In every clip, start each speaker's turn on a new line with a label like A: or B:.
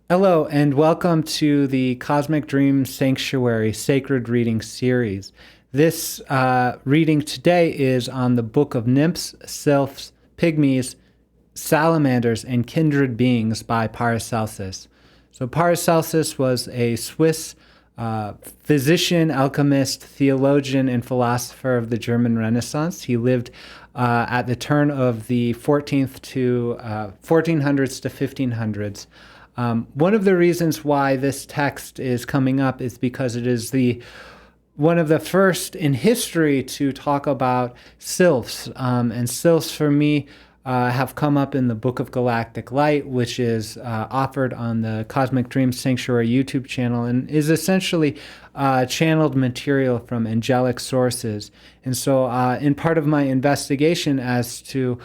A: Hello, and welcome to the Cosmic Dream Sanctuary Sacred Reading Series. This reading today is on the Book of Nymphs, Sylphs, Pygmies, Salamanders, and Kindred Beings by Paracelsus. So Paracelsus was a Swiss physician, alchemist, theologian, and philosopher of the German Renaissance. He lived at the turn of the 1400s to 1500s. One of the reasons why this text is coming up is because it is one of the first in history to talk about sylphs. And sylphs, for me, have come up in the Book of Galactic Light, which is offered on the Cosmic Dream Sanctuary YouTube channel and is essentially channeled material from angelic sources. And so in part of my investigation as to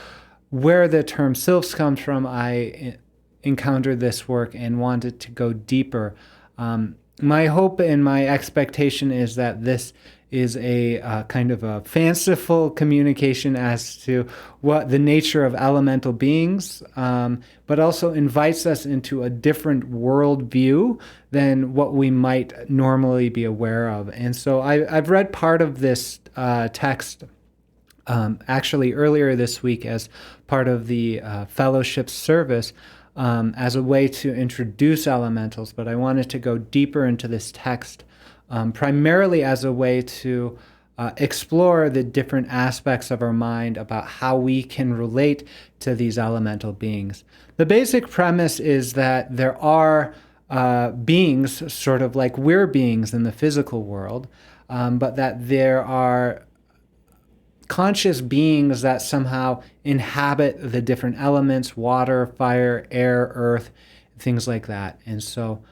A: where the term sylphs comes from, I encountered this work and wanted to go deeper. My hope and my expectation is that this is a kind of a fanciful communication as to what the nature of elemental beings, but also invites us into a different worldview than what we might normally be aware of. And so I've read part of this text actually earlier this week as part of the fellowship service, as a way to introduce elementals, but I wanted to go deeper into this text, primarily as a way to explore the different aspects of our mind about how we can relate to these elemental beings. The basic premise is that there are beings, sort of like we're beings in the physical world, but that there are conscious beings that somehow inhabit the different elements: water, fire, air, earth, things like that. And so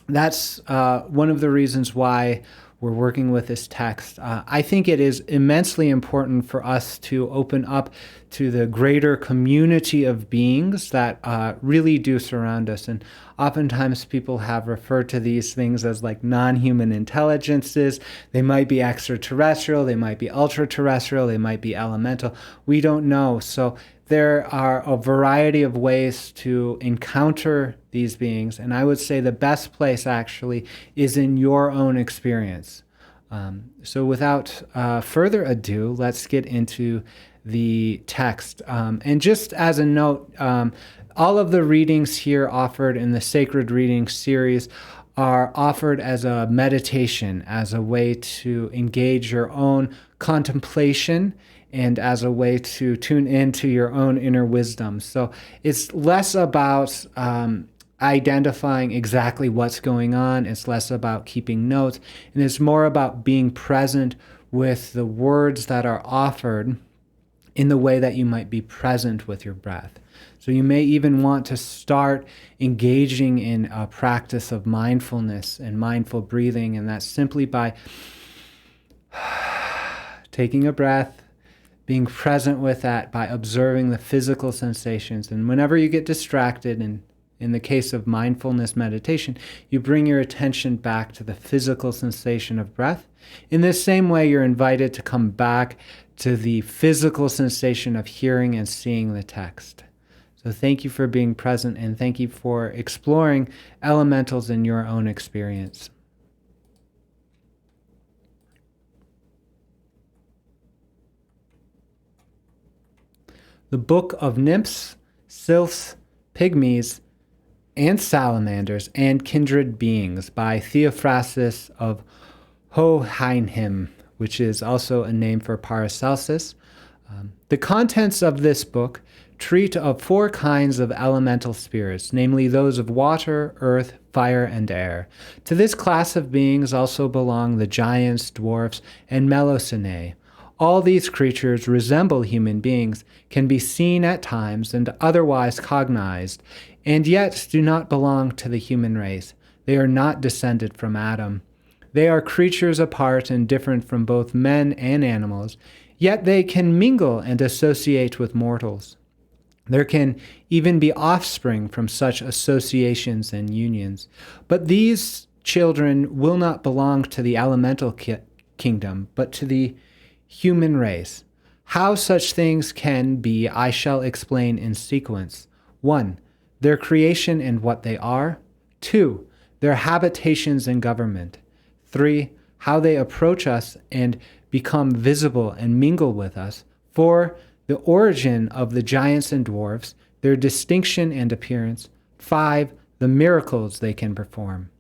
A: that's one of the reasons why we're working with this text. I think it is immensely important for us to open up to the greater community of beings that really do surround us. And oftentimes people have referred to these things as like non-human intelligences. They might be extraterrestrial, they might be ultra-terrestrial, they might be elemental. We don't know. So there are a variety of ways to encounter these beings, and I would say the best place actually is in your own experience. So without further ado, let's get into the text. And just as a note, all of the readings here offered in the Sacred Reading series are offered as a meditation, as a way to engage your own contemplation and as a way to tune into your own inner wisdom. So it's less about identifying exactly what's going on. It's less about keeping notes, and it's more about being present with the words that are offered in the way that you might be present with your breath. So you may even want to start engaging in a practice of mindfulness and mindful breathing, and that's simply by taking a breath, being present with that by observing the physical sensations. And whenever you get distracted, and in the case of mindfulness meditation, you bring your attention back to the physical sensation of breath. In this same way, you're invited to come back to the physical sensation of hearing and seeing the text. So thank you for being present, and thank you for exploring elementals in your own experience. The Book of Nymphs, Sylphs, Pygmies, and Salamanders, and Kindred Beings by Theophrastus of Hohenheim, which is also a name for Paracelsus. The contents of this book treat of 4 kinds of elemental spirits, namely those of water, earth, fire, and air. To this class of beings also belong the giants, dwarfs, and Melosinae. All these creatures resemble human beings, can be seen at times and otherwise cognized, and yet do not belong to the human race. They are not descended from Adam. They are creatures apart and different from both men and animals, yet they can mingle and associate with mortals. There can even be offspring from such associations and unions. But these children will not belong to the elemental kingdom, but to the human race. How such things can be, I shall explain in sequence. 1. their creation and what they are. 2, their habitations and government. 3, how they approach us and become visible and mingle with us. 4, the origin of the giants and dwarfs, their distinction and appearance. 5, the miracles they can perform.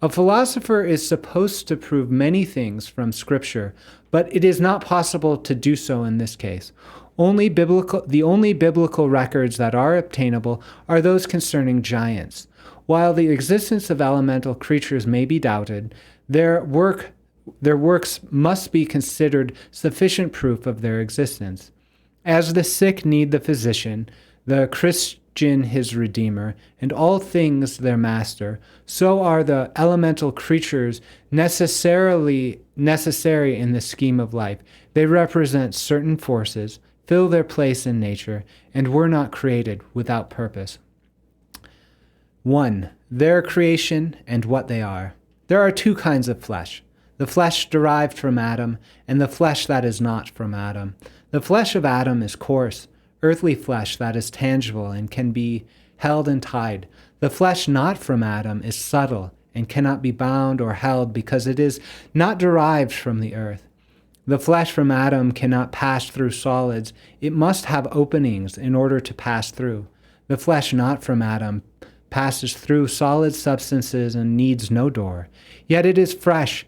A: A philosopher is supposed to prove many things from Scripture, but it is not possible to do so in this case. The only biblical records that are obtainable are those concerning giants. While the existence of elemental creatures may be doubted, their works must be considered sufficient proof of their existence. As the sick need the physician, the Christian his redeemer, and all things their master, so are the elemental creatures necessary in the scheme of life. They represent certain forces, fill their place in nature, and were not created without purpose. 1. Their creation and what they are. There are 2 kinds of flesh: the flesh derived from Adam and the flesh that is not from Adam. The flesh of Adam is coarse, earthly flesh that is tangible and can be held and tied. The flesh not from Adam is subtle and cannot be bound or held because it is not derived from the earth. The flesh from Adam cannot pass through solids. It must have openings in order to pass through. The flesh not from Adam passes through solid substances and needs no door. Yet it is flesh,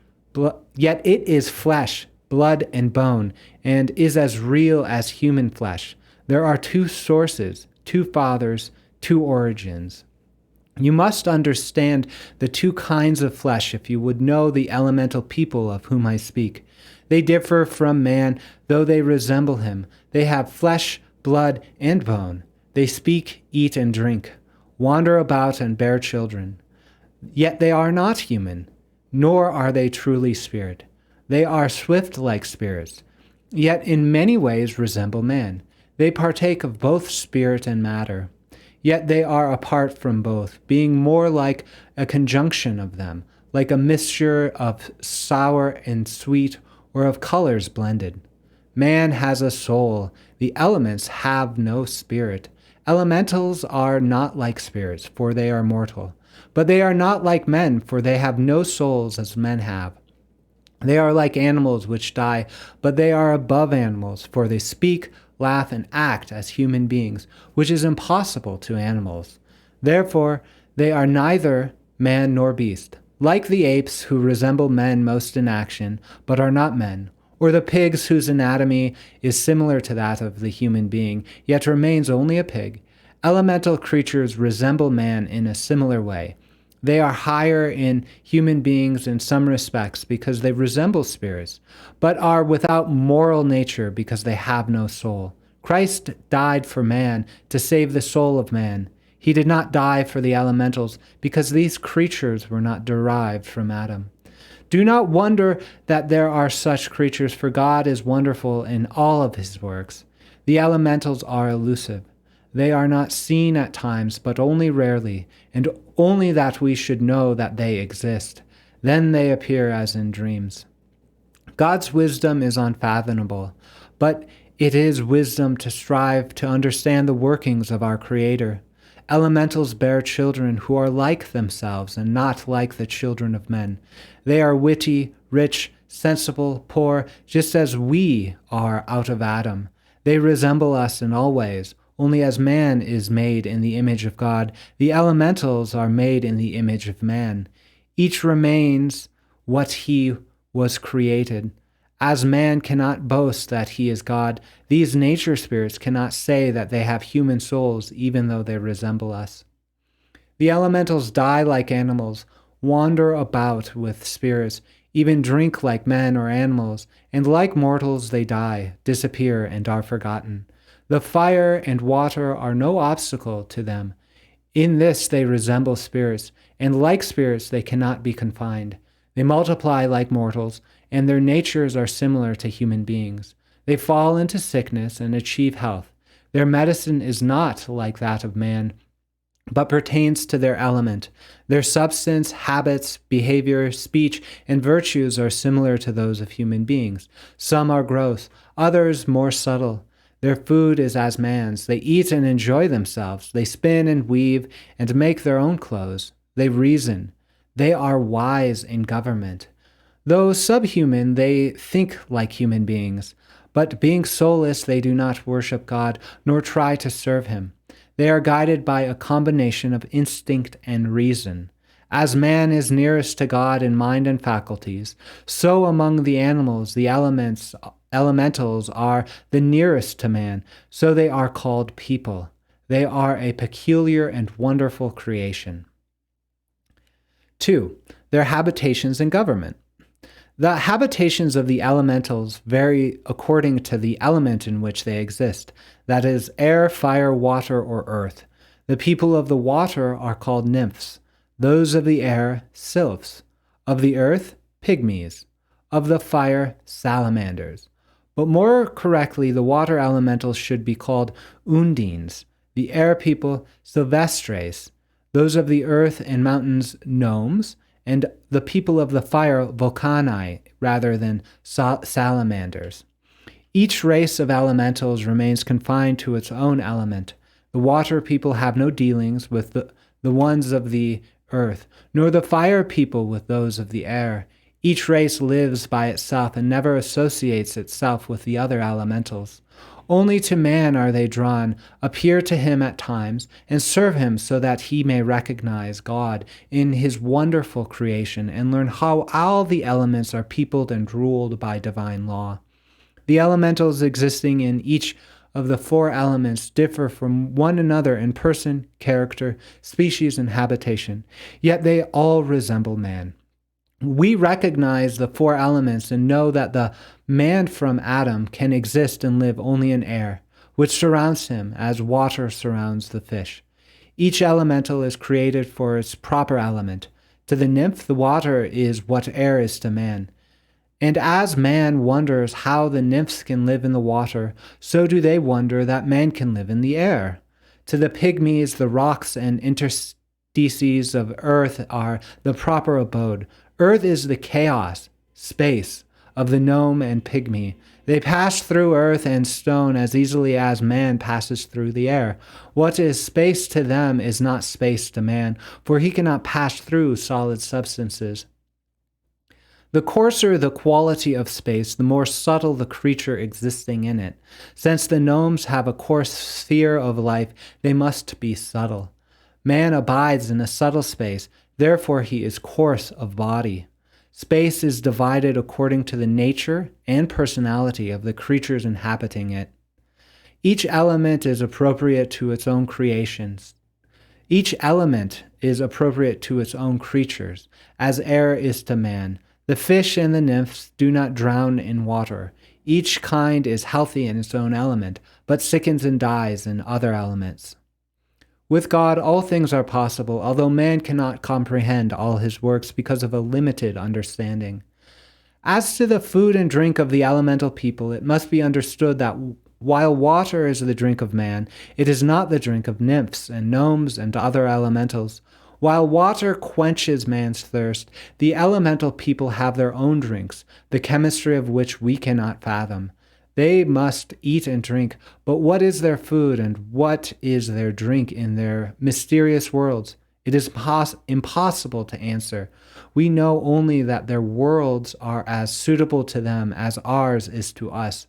A: blood and bone, and is as real as human flesh. There are 2 sources, 2 fathers, 2 origins. You must understand the 2 kinds of flesh if you would know the elemental people of whom I speak. They differ from man, though they resemble him. They have flesh, blood, and bone. They speak, eat, and drink, wander about, and bear children. Yet they are not human, nor are they truly spirit. They are swift like spirits, yet in many ways resemble man. They partake of both spirit and matter. Yet they are apart from both, being more like a conjunction of them, like a mixture of sour and sweet, or of colors blended. Man has a soul. The elements have no spirit. Elementals are not like spirits, for they are mortal. But they are not like men, for they have no souls as men have. They are like animals which die, but they are above animals, for they speak, laugh, and act as human beings, which is impossible to animals. Therefore, they are neither man nor beast, like the apes who resemble men most in action, but are not men, or the pigs whose anatomy is similar to that of the human being, yet remains only a pig. Elemental creatures resemble man in a similar way. They are higher in human beings in some respects because they resemble spirits, but are without moral nature because they have no soul. Christ died for man to save the soul of man. He did not die for the elementals because these creatures were not derived from Adam. Do not wonder that there are such creatures, for God is wonderful in all of his works. The elementals are elusive. They are not seen at times, but only rarely, and only that we should know that they exist. Then they appear as in dreams. God's wisdom is unfathomable, but it is wisdom to strive to understand the workings of our Creator. Elementals bear children who are like themselves and not like the children of men. They are witty, rich, sensible, poor, just as we are out of Adam. They resemble us in all ways. Only as man is made in the image of God, the elementals are made in the image of man. Each remains what he was created. As man cannot boast that he is God, these nature spirits cannot say that they have human souls, even though they resemble us. The elementals die like animals, wander about with spirits, even drink like men or animals, and like mortals they die, disappear, and are forgotten. The fire and water are no obstacle to them. In this they resemble spirits, and like spirits they cannot be confined. They multiply like mortals, and their natures are similar to human beings. They fall into sickness and achieve health. Their medicine is not like that of man, but pertains to their element. Their substance, habits, behavior, speech, and virtues are similar to those of human beings. Some are gross, others more subtle. Their food is as man's. They eat and enjoy themselves. They spin and weave and make their own clothes. They reason. They are wise in government. Though subhuman, they think like human beings. But being soulless, they do not worship God, nor try to serve him. They are guided by a combination of instinct and reason. As man is nearest to God in mind and faculties, so among the animals, the elementals are the nearest to man, so they are called people. They are a peculiar and wonderful creation. 2. Their habitations and government. The habitations of the elementals vary according to the element in which they exist, that is, air, fire, water, or earth. The people of the water are called nymphs, those of the air, sylphs, of the earth, pygmies, of the fire, salamanders. But more correctly, the water elementals should be called undines, the air people, sylvestres, those of the earth and mountains, gnomes, and the people of the fire, volcani, rather than salamanders. Each race of elementals remains confined to its own element. The water people have no dealings with the ones of the earth, nor the fire people with those of the air. Each race lives by itself and never associates itself with the other elementals. Only to man are they drawn, appear to him at times, and serve him so that he may recognize God in his wonderful creation and learn how all the elements are peopled and ruled by divine law. The elementals existing in each of the four elements differ from one another in person, character, species, and habitation, yet they all resemble man. We recognize the four elements and know that the man from Adam can exist and live only in air, which surrounds him as water surrounds the fish. Each elemental is created for its proper element. To the nymph, the water is what air is to man. And as man wonders how the nymphs can live in the water, so do they wonder that man can live in the air. To the pygmies, the rocks and interstices of earth are the proper abode. Earth is the chaos, space, of the gnome and pygmy. They pass through earth and stone as easily as man passes through the air. What is space to them is not space to man, for he cannot pass through solid substances. The coarser the quality of space, the more subtle the creature existing in it. Since the gnomes have a coarse sphere of life, they must be subtle. Man abides in a subtle space, therefore he is coarse of body. Space is divided according to the nature and personality of the creatures inhabiting it. Each element is appropriate to its own creations. Each element is appropriate to its own creatures, as air is to man. The fish and the nymphs do not drown in water. Each kind is healthy in its own element, but sickens and dies in other elements. With God, all things are possible, although man cannot comprehend all his works because of a limited understanding. As to the food and drink of the elemental people, it must be understood that while water is the drink of man, it is not the drink of nymphs and gnomes and other elementals. While water quenches man's thirst, the elemental people have their own drinks, the chemistry of which we cannot fathom. They must eat and drink, but what is their food and what is their drink in their mysterious worlds? It is impossible to answer. We know only that their worlds are as suitable to them as ours is to us.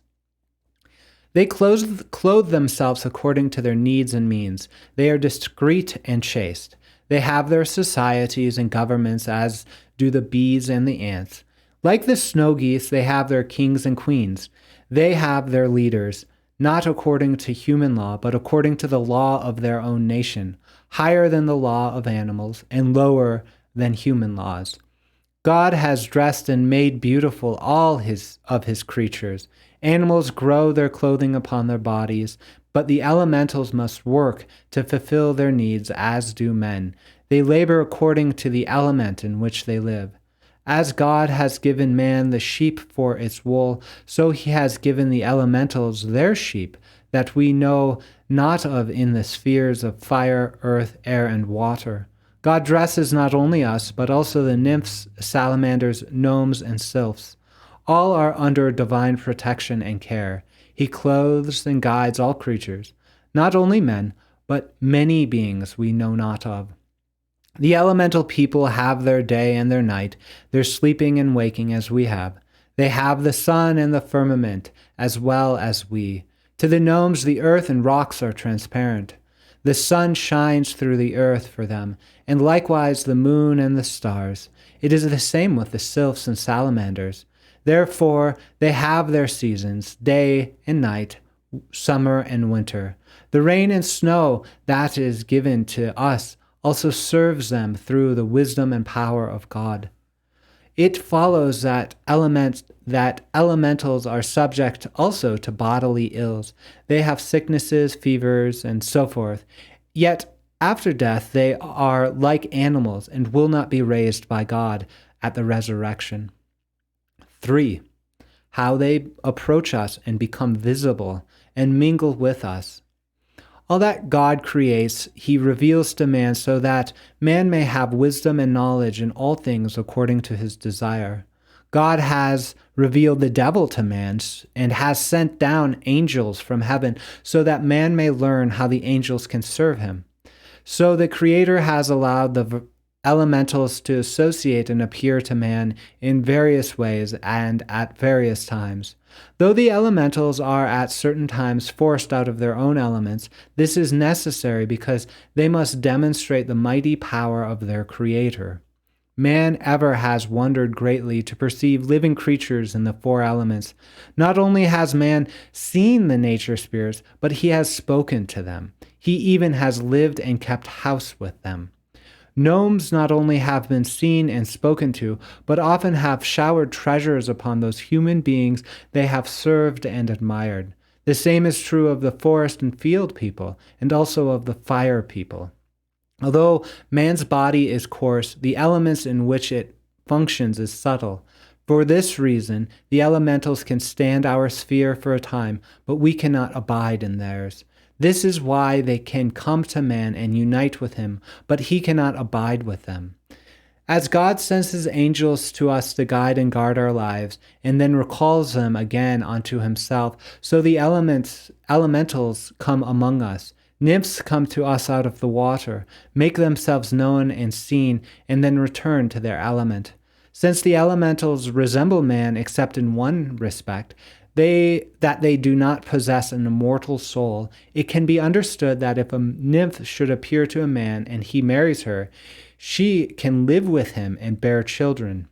A: They clothe themselves according to their needs and means. They are discreet and chaste. They have their societies and governments as do the bees and the ants. Like the snow geese, they have their kings and queens. They have their leaders, not according to human law, but according to the law of their own nation, higher than the law of animals and lower than human laws. God has dressed and made beautiful all of his creatures. Animals grow their clothing upon their bodies, but the elementals must work to fulfill their needs as do men. They labor according to the element in which they live. As God has given man the sheep for its wool, so he has given the elementals their sheep, that we know not of in the spheres of fire, earth, air, and water. God dresses not only us, but also the nymphs, salamanders, gnomes, and sylphs. All are under divine protection and care. He clothes and guides all creatures, not only men, but many beings we know not of. The elemental people have their day and their night, their sleeping and waking as we have. They have the sun and the firmament, as well as we. To the gnomes, the earth and rocks are transparent. The sun shines through the earth for them, and likewise the moon and the stars. It is the same with the Sylphs and Salamanders. Therefore, they have their seasons, day and night, summer and winter. The rain and snow that is given to us also serves them through the wisdom and power of God. It follows that elementals are subject also to bodily ills. They have sicknesses, fevers, and so forth. Yet after death they are like animals and will not be raised by God at the resurrection. 3. How they approach us and become visible and mingle with us. All that God creates, he reveals to man so that man may have wisdom and knowledge in all things according to his desire. God has revealed the devil to man and has sent down angels from heaven so that man may learn how the angels can serve him. So the Creator has allowed the elementals to associate and appear to man in various ways and at various times. Though the elementals are at certain times forced out of their own elements, this is necessary because they must demonstrate the mighty power of their Creator. Man ever has wondered greatly to perceive living creatures in the four elements. Not only has man seen the nature spirits, but he has spoken to them. He even has lived and kept house with them. Gnomes not only have been seen and spoken to, but often have showered treasures upon those human beings they have served and admired. The same is true of the forest and field people, and also of the fire people. Although man's body is coarse, the elements in which it functions is subtle. For this reason, the elementals can stand our sphere for a time, but we cannot abide in theirs. This is why they can come to man and unite with him, but he cannot abide with them. As God sends his angels to us to guide and guard our lives, and then recalls them again unto himself, so the elementals come among us. Nymphs come to us out of the water, make themselves known and seen, and then return to their element. Since the elementals resemble man except in one respect, that they do not possess an immortal soul, it can be understood that if a nymph should appear to a man and he marries her, she can live with him and bear children.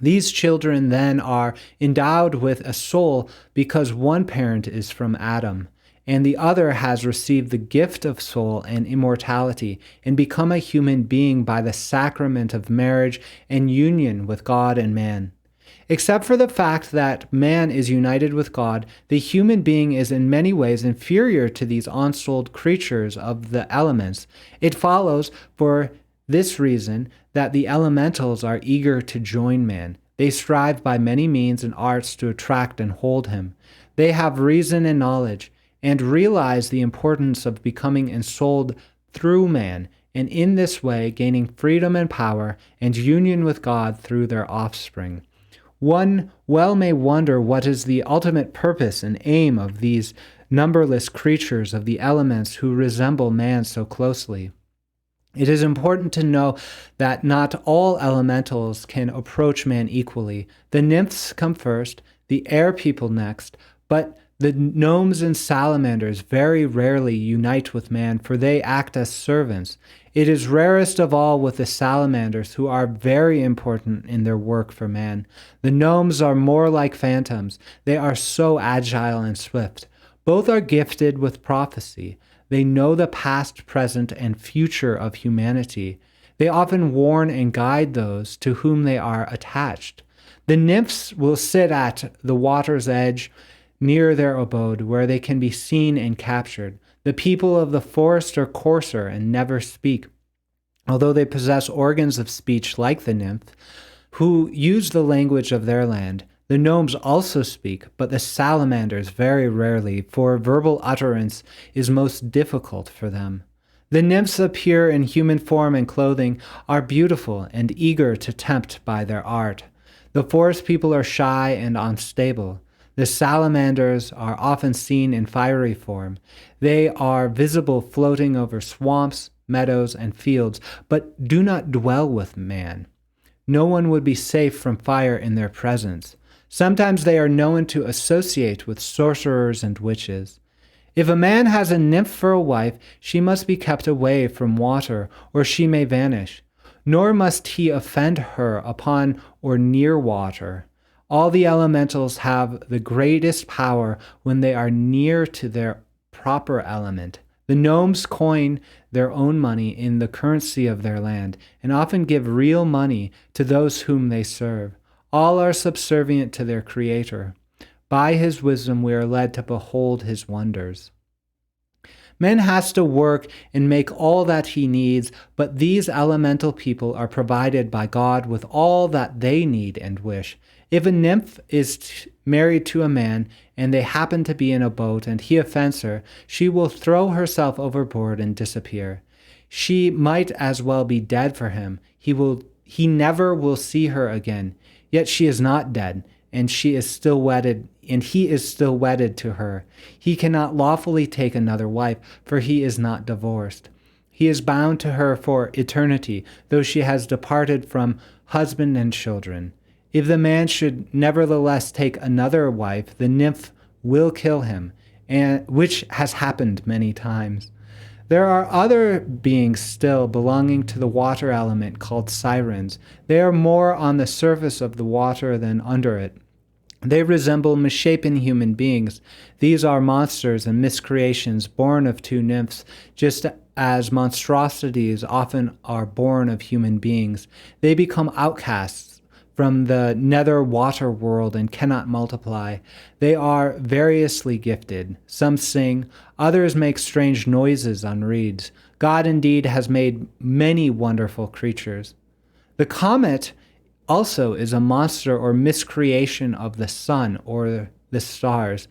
A: These children then are endowed with a soul because one parent is from Adam, and the other has received the gift of soul and immortality and become a human being by the sacrament of marriage and union with God and man. Except for the fact that man is united with God, the human being is in many ways inferior to these unsouled creatures of the elements. It follows, for this reason, that the elementals are eager to join man. They strive by many means and arts to attract and hold him. They have reason and knowledge, and realize the importance of becoming ensouled through man, and in this way gaining freedom and power and union with God through their offspring. One well may wonder what is the ultimate purpose and aim of these numberless creatures of the elements who resemble man so closely. It is important to know that not all elementals can approach man equally. The nymphs come first, the air people next, but the gnomes and salamanders very rarely unite with man, for they act as servants. It is rarest of all with the salamanders, who are very important in their work for man. The gnomes are more like phantoms. They are so agile and swift. Both are gifted with prophecy. They know the past, present, and future of humanity. They often warn and guide those to whom they are attached. The nymphs will sit at the water's edge, near their abode, where they can be seen and captured. The people of the forest are coarser and never speak, although they possess organs of speech like the nymph, who use the language of their land. The gnomes also speak, but the salamanders very rarely, for verbal utterance is most difficult for them. The nymphs appear in human form and clothing, are beautiful and eager to tempt by their art. The forest people are shy and unstable. The salamanders are often seen in fiery form. They are visible floating over swamps, meadows, and fields, but do not dwell with man. No one would be safe from fire in their presence. Sometimes they are known to associate with sorcerers and witches. If a man has a nymph for a wife, she must be kept away from water, or she may vanish. Nor must he offend her upon or near water. All the elementals have the greatest power when they are near to their proper element. The gnomes coin their own money in the currency of their land, and often give real money to those whom they serve. All are subservient to their Creator. By his wisdom we are led to behold his wonders. Man has to work and make all that he needs, but these elemental people are provided by God with all that they need and wish. If a nymph is married to a man, and they happen to be in a boat, and he offends her, she will throw herself overboard and disappear. She might as well be dead for him. He never will see her again. Yet she is not dead, and she is still wedded, and he is still wedded to her. He cannot lawfully take another wife, for he is not divorced. He is bound to her for eternity, though she has departed from husband and children. If the man should nevertheless take another wife, the nymph will kill him, which has happened many times. There are other beings still belonging to the water element called sirens. They are more on the surface of the water than under it. They resemble misshapen human beings. These are monsters and miscreations born of two nymphs, just as monstrosities often are born of human beings. They become outcasts from the nether water world and cannot multiply. They are variously gifted. Some sing, others make strange noises on reeds. God indeed has made many wonderful creatures. The comet also is a monster or miscreation of the sun or the stars.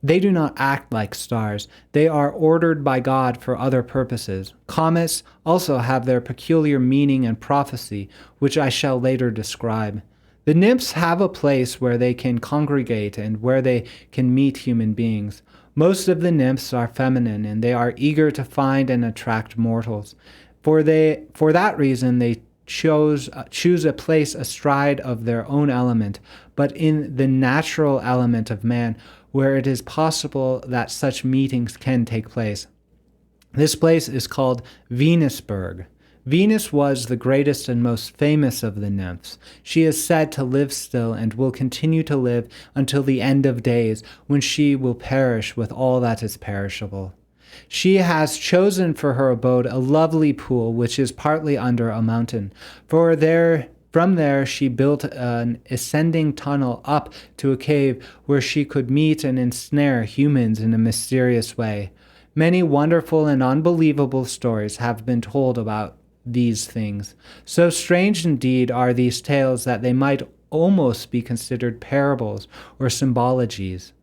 A: They do not act like stars. They are ordered by God for other purposes. Comets also have their peculiar meaning and prophecy, which I shall later describe. The nymphs have a place where they can congregate and where they can meet human beings. Most of the nymphs are feminine, and they are eager to find and attract mortals. For that reason, they choose a place astride of their own element, but in the natural element of man, where it is possible that such meetings can take place. This place is called Venusberg. Venus was the greatest and most famous of the nymphs. She is said to live still and will continue to live until the end of days, when she will perish with all that is perishable. She has chosen for her abode a lovely pool which is partly under a mountain. From there she built an ascending tunnel up to a cave where she could meet and ensnare humans in a mysterious way. Many wonderful and unbelievable stories have been told about these things. So strange indeed are these tales that they might almost be considered parables or symbologies.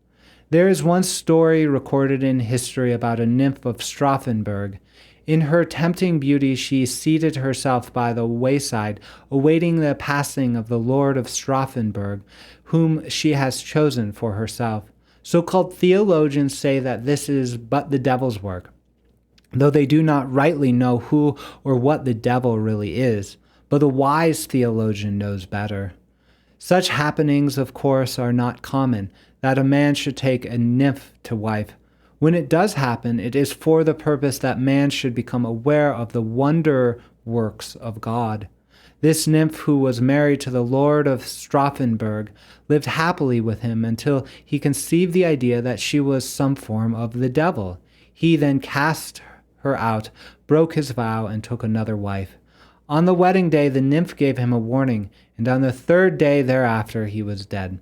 A: There is one story recorded in history about a nymph of Stauffenberg. In her tempting beauty she seated herself by the wayside, awaiting the passing of the Lord of Stauffenberg, whom she has chosen for herself. So-called theologians say that this is but the devil's work, though they do not rightly know who or what the devil really is. But the wise theologian knows better. Such happenings, of course, are not common, that a man should take a nymph to wife. When it does happen, it is for the purpose that man should become aware of the wonder works of God. This nymph, who was married to the Lord of Stauffenberg, lived happily with him until he conceived the idea that she was some form of the devil. He then cast her out, broke his vow, and took another wife. On the wedding day, the nymph gave him a warning, and on the third day thereafter he was dead.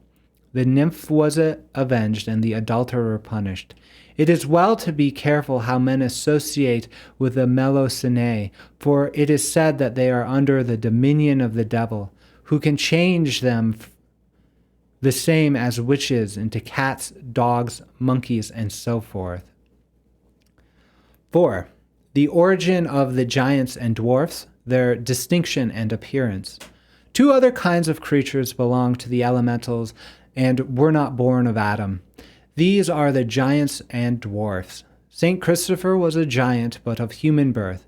A: The nymph was avenged, and the adulterer punished. It is well to be careful how men associate with the Melusinae, for it is said that they are under the dominion of the devil, who can change them the same as witches into cats, dogs, monkeys, and so forth. 4. The origin of the giants and dwarfs, their distinction and appearance. Two other kinds of creatures belong to the elementals, and were not born of Adam. These are the giants and dwarfs. Saint Christopher was a giant, but of human birth.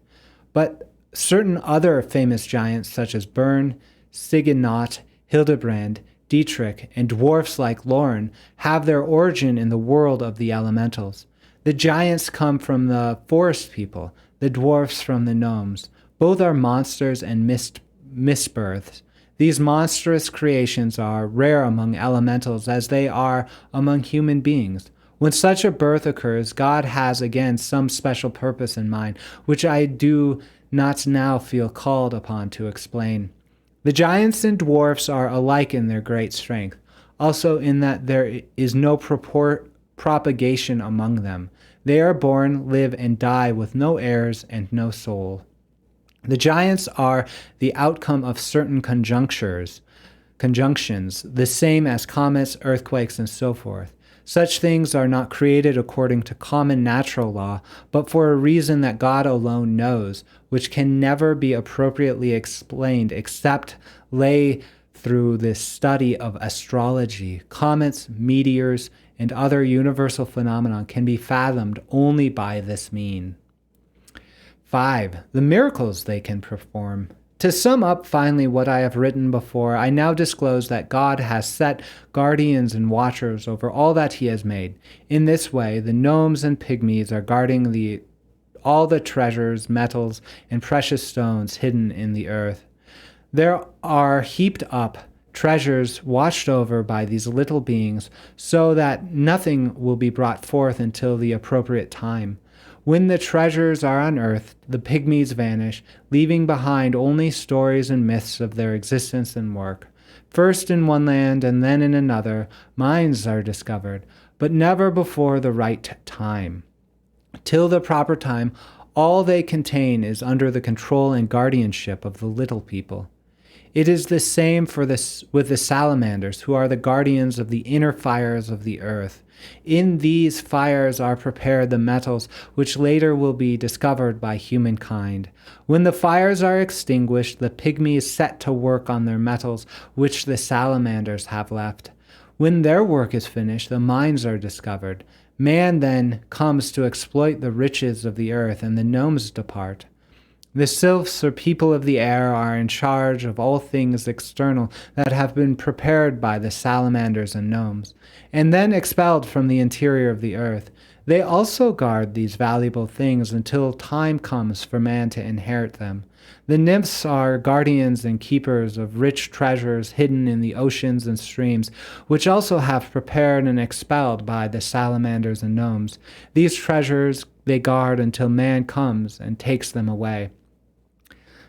A: But certain other famous giants, such as Bern, Sigenot, Hildebrand, Dietrich, and dwarfs like Lauren, have their origin in the world of the elementals. The giants come from the forest people, the dwarfs from the gnomes. Both are monsters and misbirths. These monstrous creations are rare among elementals as they are among human beings. When such a birth occurs, God has again some special purpose in mind, which I do not now feel called upon to explain. The giants and dwarfs are alike in their great strength, also in that there is no propagation among them. They are born, live, and die with no heirs and no soul. The giants are the outcome of certain conjunctions, the same as comets, earthquakes, and so forth. Such things are not created according to common natural law, but for a reason that God alone knows, which can never be appropriately explained except lay through this study of astrology. Comets, meteors, and other universal phenomena can be fathomed only by this mean. 5. The miracles they can perform. To sum up finally what I have written before, I now disclose that God has set guardians and watchers over all that he has made. In this way, the gnomes and pygmies are guarding all the treasures, metals, and precious stones hidden in the earth. There are heaped up treasures watched over by these little beings, so that nothing will be brought forth until the appropriate time. When the treasures are unearthed, the pygmies vanish, leaving behind only stories and myths of their existence and work. First in one land and then in another, mines are discovered, but never before the right time. Till the proper time, all they contain is under the control and guardianship of the little people. It is the same with the salamanders, who are the guardians of the inner fires of the earth. In these fires are prepared the metals which later will be discovered by humankind. When the fires are extinguished, the pygmies set to work on their metals which the salamanders have left. When their work is finished, the mines are discovered. Man then comes to exploit the riches of the earth, and the gnomes depart. The Sylphs, or people of the air, are in charge of all things external that have been prepared by the salamanders and gnomes, and then expelled from the interior of the earth. They also guard these valuable things until time comes for man to inherit them. The nymphs are guardians and keepers of rich treasures hidden in the oceans and streams, which also have prepared and expelled by the salamanders and gnomes. These treasures they guard until man comes and takes them away.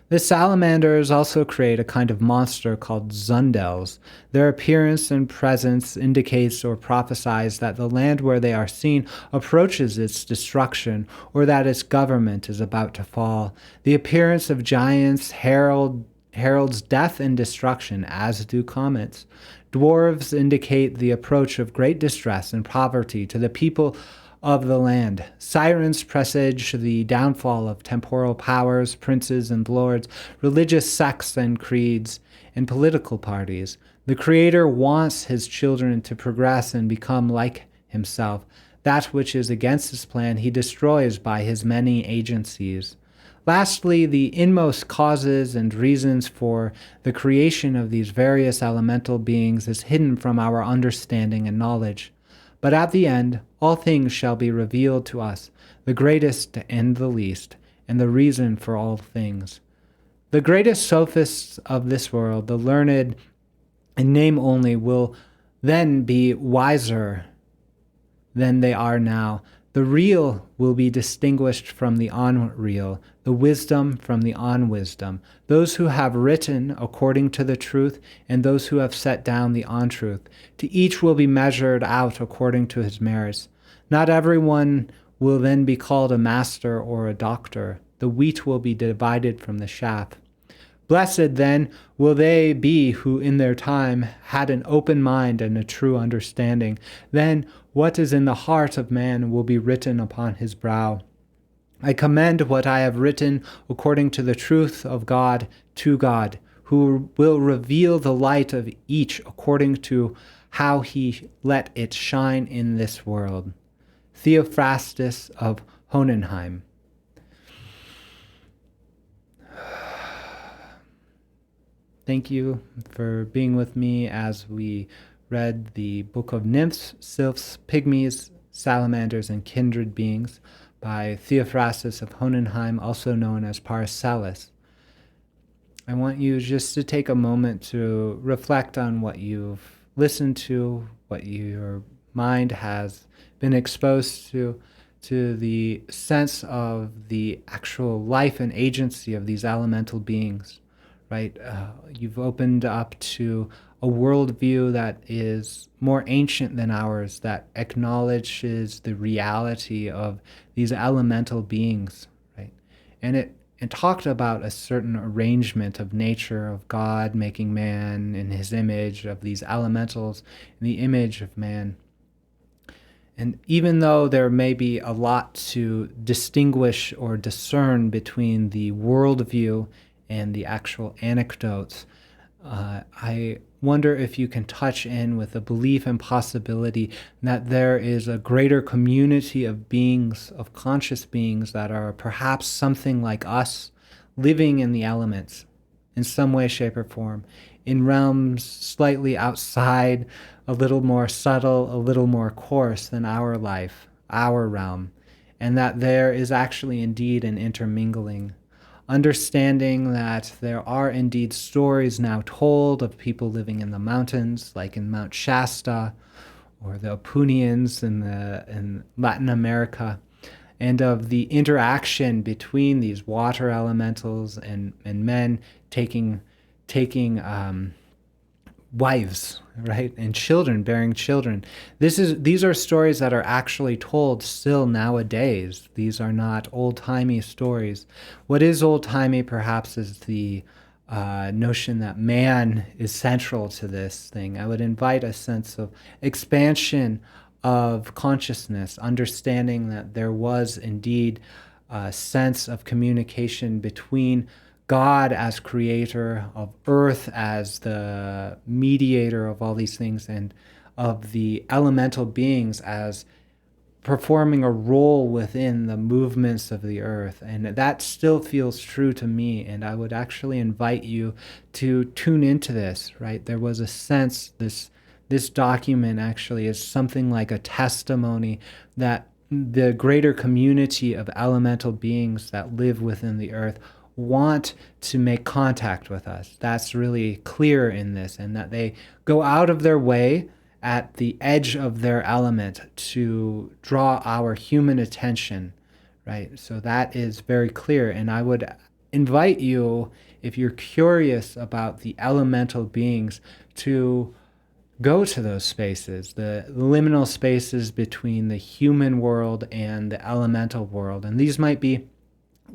A: The salamanders also create a kind of monster called zundels. Their appearance and presence indicates or prophesies that the land where they are seen approaches its destruction, or that its government is about to fall. The appearance of giants heralds death and destruction, as do comets. Dwarves indicate the approach of great distress and poverty to the people of the land. Sirens presage the downfall of temporal powers, princes and lords, religious sects and creeds, and political parties. The Creator wants his children to progress and become like himself. That which is against his plan he destroys by his many agencies. Lastly, the inmost causes and reasons for the creation of these various elemental beings is hidden from our understanding and knowledge. But at the end, all things shall be revealed to us, the greatest and the least, and the reason for all things. The greatest sophists of this world, the learned in name only, will then be wiser than they are now. The real will be distinguished from the unreal, the wisdom from the unwisdom, those who have written according to the truth, and those who have set down the untruth. To each will be measured out according to his merits. Not everyone will then be called a master or a doctor. The wheat will be divided from the chaff. Blessed, then, will they be who in their time had an open mind and a true understanding. Then what is in the heart of man will be written upon his brow. I commend what I have written according to the truth of God to God, who who will reveal the light of each according to how he let it shine in this world. Theophrastus of Hohenheim. Thank you for being with me as we read the book of Nymphs, Sylphs, Pygmies, Salamanders, and Kindred Beings by Theophrastus of Hohenheim, also known as Paracelsus. I want you just to take a moment to reflect on what you've listened to, what your mind has been exposed to the sense of the actual life and agency of these elemental beings, right? You've opened up to a worldview that is more ancient than ours, that acknowledges the reality of these elemental beings, right? And it talked about a certain arrangement of nature, of God making man in his image, of these elementals in the image of man. And even though there may be a lot to distinguish or discern between the worldview and the actual anecdotes, I wonder if you can touch in with a belief and possibility that there is a greater community of beings, of conscious beings that are perhaps something like us, living in the elements in some way, shape, or form, in realms slightly outside, a little more subtle, a little more coarse than our life, our realm, and that there is actually indeed an intermingling. Understanding that there are indeed stories now told of people living in the mountains, like in Mount Shasta, or the Apunians in Latin America, and of the interaction between these water elementals and men taking wives, right, and children, bearing children. These are stories that are actually told still nowadays. These are not old-timey stories. What is old-timey, perhaps, is the notion that man is central to this thing. I would invite a sense of expansion of consciousness, understanding that there was indeed a sense of communication between God as creator, of earth as the mediator of all these things, and of the elemental beings as performing a role within the movements of the earth. And that still feels true to me, and I would actually invite you to tune into this, right? There was a sense, this document actually is something like a testimony that the greater community of elemental beings that live within the earth want to make contact with us. That's really clear in this, and that they go out of their way at the edge of their element to draw our human attention, right? So that is very clear, and I would invite you, if you're curious about the elemental beings, to go to those spaces, the liminal spaces between the human world and the elemental world. And these might be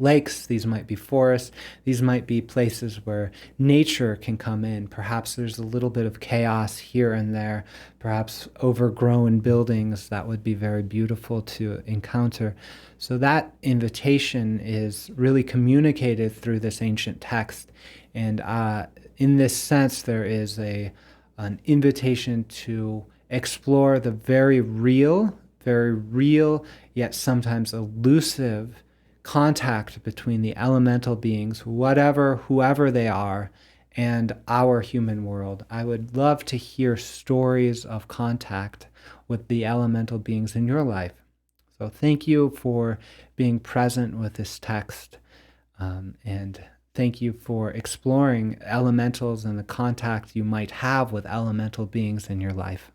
A: lakes, these might be forests, these might be places where nature can come in. Perhaps there's a little bit of chaos here and there, perhaps overgrown buildings that would be very beautiful to encounter. So that invitation is really communicated through this ancient text. And in this sense, there is an invitation to explore the very real, yet sometimes elusive contact between the elemental beings, whoever they are, and our human world. I would love to hear stories of contact with the elemental beings in your life. So thank you for being present with this text, and thank you for exploring elementals and the contact you might have with elemental beings in your life.